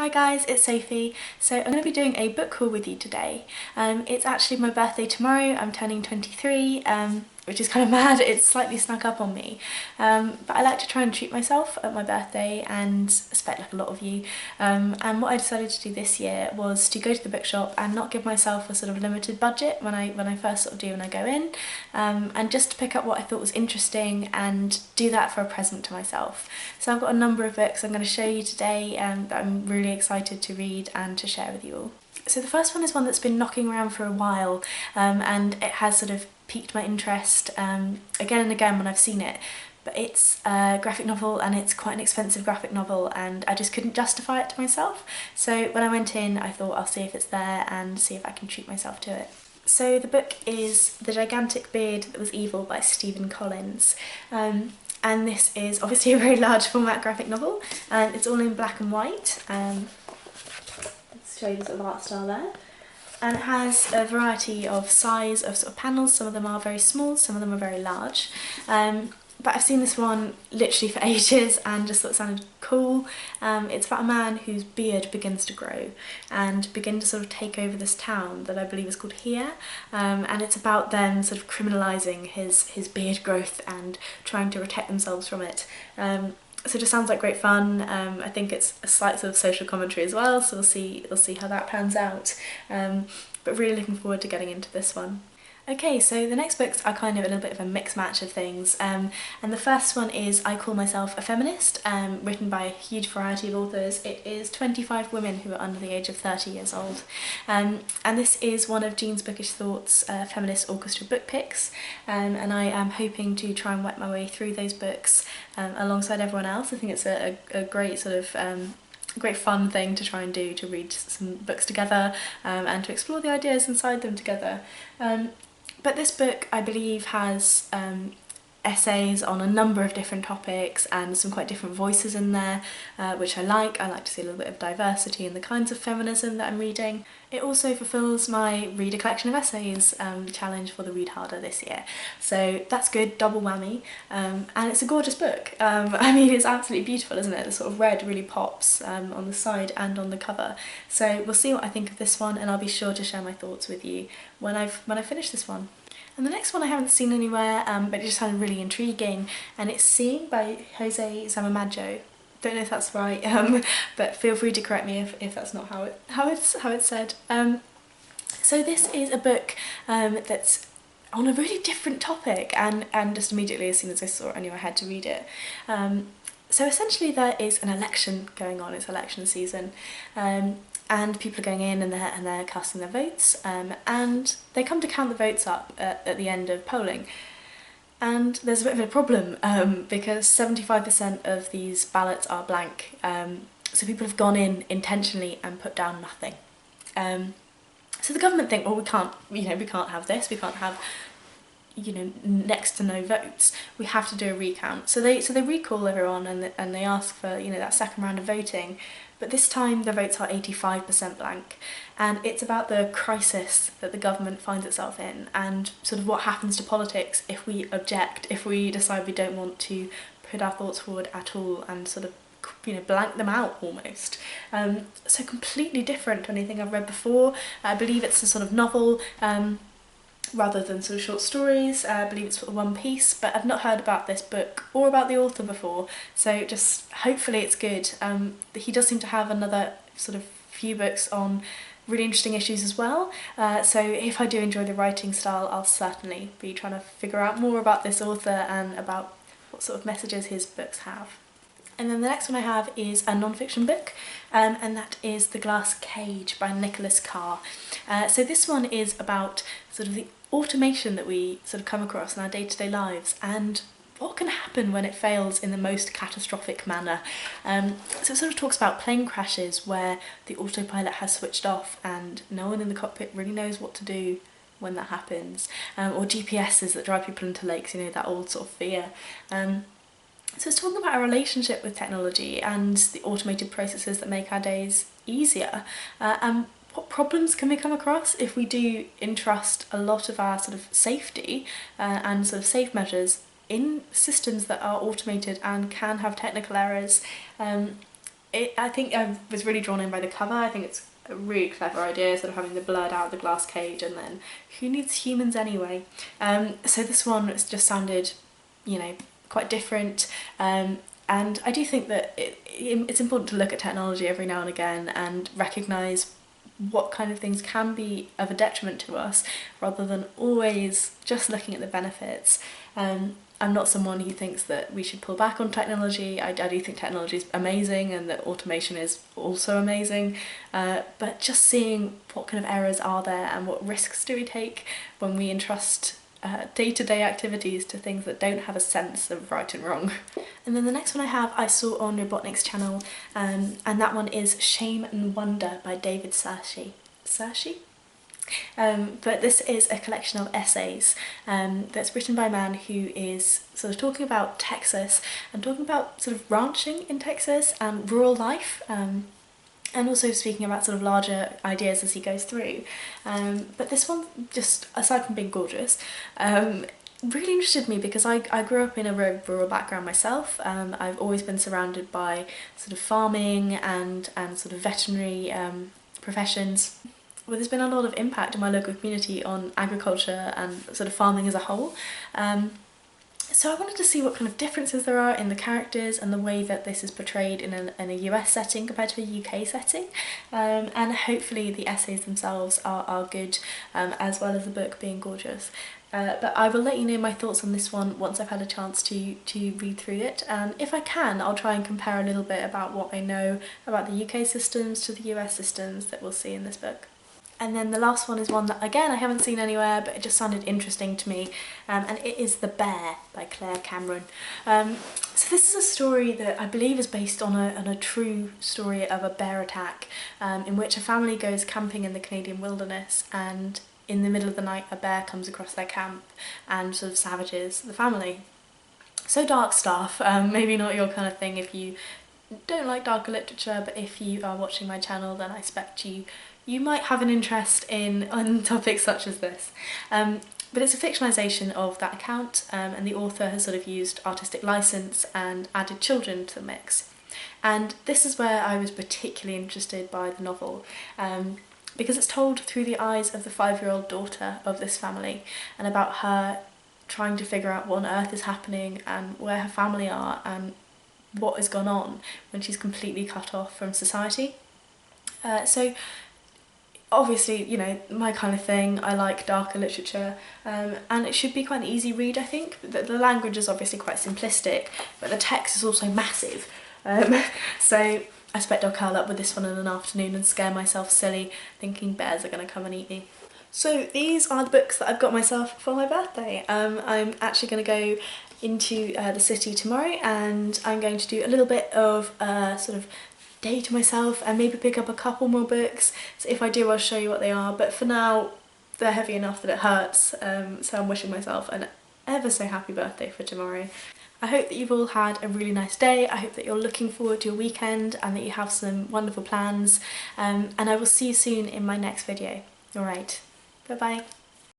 Hi guys, it's Sophie. So I'm going to be doing a book haul with you today. It's actually my birthday tomorrow. I'm turning 23, which is kind of mad. It's slightly snuck up on me. But I like to try and treat myself at my birthday, and I expect like a lot of you. And what I decided to do this year was to go to the bookshop and not give myself a sort of limited budget when I first sort of do when I go in, and just to pick up what I thought was interesting and do that for a present to myself. So I've got a number of books I'm going to show you today that I'm really excited to read and to share with you all. So the first one is one that's been knocking around for a while, and it has sort of piqued my interest again and again when I've seen it. But it's a graphic novel, and it's quite an expensive graphic novel, and I just couldn't justify it to myself. So when I went in, I thought I'll see if it's there and see if I can treat myself to it. So the book is The Gigantic Beard That Was Evil by Stephen Collins. And this is obviously a very large format graphic novel, and it's all in black and white. Let's show you the sort of art style there. And it has a variety of size of sort of panels. Some of them are very small, some of them are very large. But I've seen this one literally for ages and just thought it sounded cool. It's about a man whose beard begins to grow and begin to sort of take over this town that I believe is called Here. And it's about them sort of criminalising his beard growth and trying to protect themselves from it. So it just sounds like great fun. I think it's a slight sort of social commentary as well, so we'll see how that pans out. But really looking forward to getting into this one. Okay, so the next books are kind of a little bit of a mixed match of things, and the first one is I Call Myself a Feminist, written by a huge variety of authors. It is 25 women who are under the age of 30 years old, and this is one of Jean's Bookish Thoughts feminist orchestra book picks, and I am hoping to try and work my way through those books alongside everyone else. I think it's a great sort of great fun thing to try and do, to read some books together and to explore the ideas inside them together. But this book, I believe, has essays on a number of different topics and some quite different voices in there, which I like. I like to see a little bit of diversity in the kinds of feminism that I'm reading. It also fulfills my Read a Collection of Essays challenge for the Read Harder this year. So that's good, double whammy. And it's a gorgeous book. I mean, it's absolutely beautiful, isn't it? The sort of red really pops on the side and on the cover. So we'll see what I think of this one, and I'll be sure to share my thoughts with you when I finish this one. And the next one I haven't seen anywhere, but it just sounded really intriguing, and it's Seeing by Jose Saramago. Don't know if that's right, but feel free to correct me if that's not how it's said. So this is a book that's on a really different topic, and just immediately as soon as I saw it I knew I had to read it. So essentially there is an election going on. It's election season. And people are going in and they're casting their votes, and they come to count the votes up at the end of polling. And there's a bit of a problem because 75% of these ballots are blank, so people have gone in intentionally and put down nothing. So the government think, well, we can't have this, we can't have next to no votes. We have to do a recount. So they recall everyone and they ask for that second round of voting. But this time the votes are 85% blank, and it's about the crisis that the government finds itself in and sort of what happens to politics if we object, if we decide we don't want to put our thoughts forward at all and sort of blank them out almost. So completely different to anything I've read before. I believe it's a sort of novel rather than sort of short stories. I believe it's one piece, but I've not heard about this book or about the author before, so just hopefully it's good. He does seem to have another sort of few books on really interesting issues as well, so if I do enjoy the writing style, I'll certainly be trying to figure out more about this author and about what sort of messages his books have. And then the next one I have is a non-fiction book, and that is The Glass Cage by Nicholas Carr. So this one is about sort of the automation that we sort of come across in our day-to-day lives and what can happen when it fails in the most catastrophic manner. So it sort of talks about plane crashes where the autopilot has switched off and no one in the cockpit really knows what to do when that happens, or GPSs that drive people into lakes, that old sort of fear. So it's talking about our relationship with technology and the automated processes that make our days easier, and what problems can we come across if we do entrust a lot of our sort of safety and sort of safe measures in systems that are automated and can have technical errors. I think I was really drawn in by the cover. I think it's a really clever idea, sort of having the blood out of the glass cage, and then who needs humans anyway? So this one just sounded, you know, quite different, and I do think that it's important to look at technology every now and again and recognise what kind of things can be of a detriment to us, rather than always just looking at the benefits. I'm not someone who thinks that we should pull back on technology. I do think technology is amazing and that automation is also amazing, but just seeing what kind of errors are there and what risks do we take when we entrust day-to-day activities to things that don't have a sense of right and wrong. And then the next one I saw on Robotnik's channel, and that one is Shame and Wonder by David Searcy. Searcy? But this is a collection of essays that's written by a man who is sort of talking about Texas and talking about sort of ranching in Texas and rural life, and also speaking about sort of larger ideas as he goes through. But this one, just aside from being gorgeous, really interested me because I grew up in a rural background myself. I've always been surrounded by sort of farming and sort of veterinary professions. Well, there's been a lot of impact in my local community on agriculture and sort of farming as a whole. So I wanted to see what kind of differences there are in the characters and the way that this is portrayed in a US setting compared to a UK setting, and hopefully the essays themselves are good, as well as the book being gorgeous. But I will let you know my thoughts on this one once I've had a chance to read through it, and if I can I'll try and compare a little bit about what I know about the UK systems to the US systems that we'll see in this book. And then the last one is one that, again, I haven't seen anywhere, but it just sounded interesting to me, and it is The Bear by Claire Cameron. So this is a story that I believe is based on a true story of a bear attack, in which a family goes camping in the Canadian wilderness, and in the middle of the night a bear comes across their camp and sort of savages the family. So dark stuff, maybe not your kind of thing if you don't like darker literature, but if you are watching my channel then I expect you might have an interest in topics such as this. But it's a fictionalisation of that account, and the author has sort of used artistic licence and added children to the mix. And this is where I was particularly interested by the novel, because it's told through the eyes of the 5-year-old daughter of this family, and about her trying to figure out what on earth is happening and where her family are and what has gone on when she's completely cut off from society. So obviously, you know, my kind of thing, I like darker literature, and it should be quite an easy read, I think. The language is obviously quite simplistic, but the text is also massive. So I expect I'll curl up with this one in an afternoon and scare myself silly, thinking bears are going to come and eat me. So these are the books that I've got myself for my birthday. I'm actually going to go into the city tomorrow, and I'm going to do a little bit of sort of day to myself and maybe pick up a couple more books. So if I do, I'll show you what they are, but for now they're heavy enough that it hurts, so I'm wishing myself an ever so happy birthday for tomorrow. I hope that you've all had a really nice day. I hope that you're looking forward to your weekend and that you have some wonderful plans, and I will see you soon in my next video. Alright, bye bye.